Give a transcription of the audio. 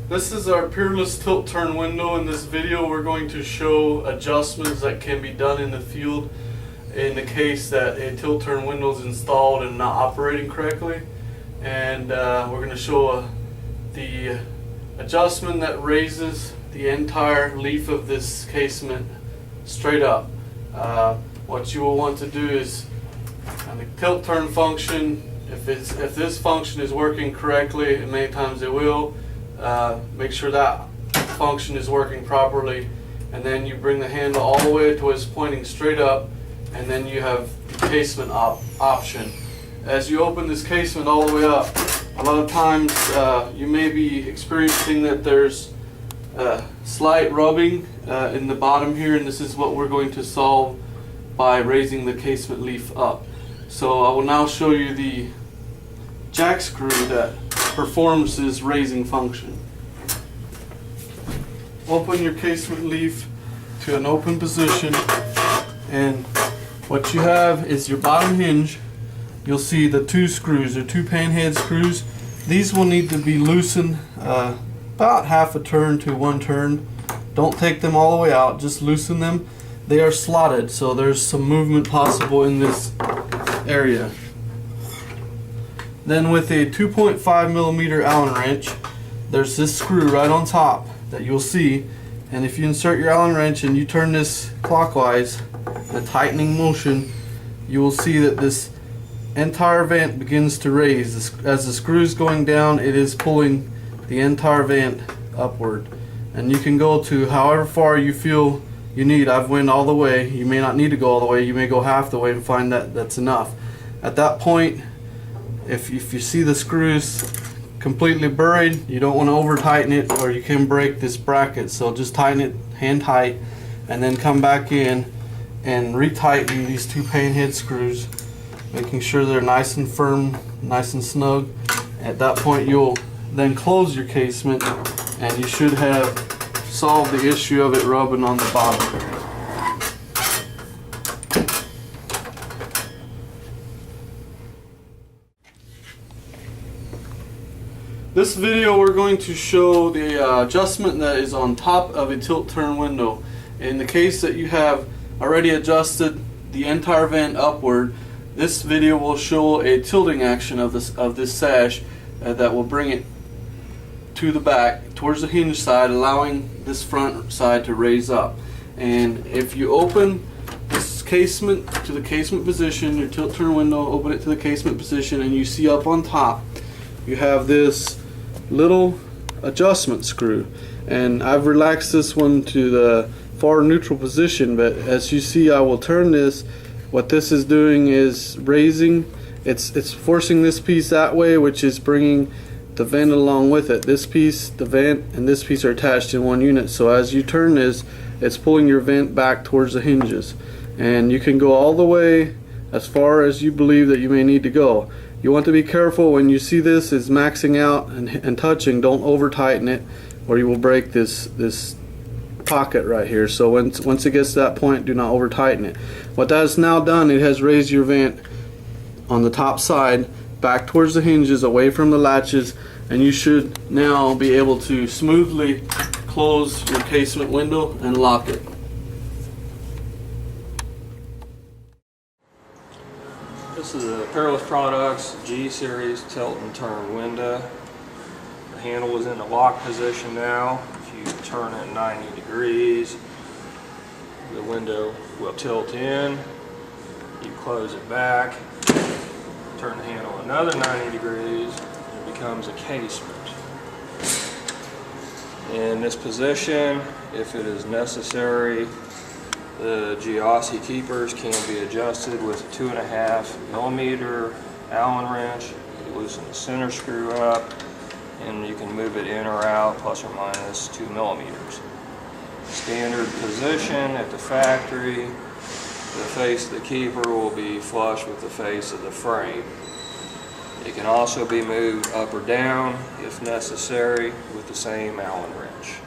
This is our Peerless Tilt Turn window. In this video we're going to show adjustments that can be done in the field in the case that a tilt turn window is installed and not operating correctly. And we're going to show the adjustment that raises the entire leaf of this casement straight up. What you will want to do is on the tilt turn function, if this function is working correctly, and many times it will, make sure that function is working properly, and then you bring the handle all the way to it's pointing straight up, and then you have the casement option. As you open this casement all the way up, a lot of times you may be experiencing that there's slight rubbing in the bottom here, and this is what we're going to solve by raising the casement leaf up. So I will now show you the jack screw that performs this raising function. Open your casement leaf to an open position, and what you have is your bottom hinge. You'll see the two screws, or two pan head screws. These will need to be loosened about half a turn to one turn. Don't take them all the way out, just loosen them. They are slotted, so there's some movement possible in this area. Then with a 2.5 millimeter Allen wrench, there's this screw right on top that you'll see, and if you insert your Allen wrench and you turn this clockwise, a tightening motion, you will see that this entire vent begins to raise. As the screw is going down, it is pulling the entire vent upward, and you can go to however far you feel you need. I've went all the way. You may not need to go all the way. You may go half the way and find that that's enough. At that point, if you see the screws completely buried, you don't want to over tighten it, or you can break this bracket. So just tighten it hand tight, and then come back in and retighten these two pan head screws, making sure they're nice and firm, nice and snug. At that point, you'll then close your casement, and you should have solved the issue of it rubbing on the bottom. This video we're going to show the adjustment that is on top of a tilt turn window. In the case that you have already adjusted the entire vent upward, this video will show a tilting action of this sash that will bring it to the back towards the hinge side, allowing this front side to raise up. And if you open this casement to the casement position, your tilt turn window, open it to the casement position, and you see up on top you have this little adjustment screw, and I've relaxed this one to the far neutral position, but as you see, I will turn this. What this is doing is raising, it's forcing this piece that way, which is bringing the vent along with it. This piece, the vent, and this piece are attached in one unit, so as you turn this, it's pulling your vent back towards the hinges, and you can go all the way as far as you believe that you may need to go. You want to be careful when you see this is maxing out and touching. Don't over tighten it, or you will break this pocket right here. So once it gets to that point, do not over tighten it. What that has now done, it has raised your vent on the top side back towards the hinges, away from the latches, and you should now be able to smoothly close your casement window and lock it. This is a Peerless Products G-Series tilt and turn window. The handle is in the lock position now. If you turn it 90 degrees, the window will tilt in. You close it back, turn the handle another 90 degrees, and it becomes a casement. In this position, if it is necessary, the Giossi keepers can be adjusted with a 2.5 millimeter Allen wrench. You loosen the center screw up, and you can move it in or out plus or minus 2 millimeters. Standard position at the factory, the face of the keeper will be flush with the face of the frame. It can also be moved up or down if necessary with the same Allen wrench.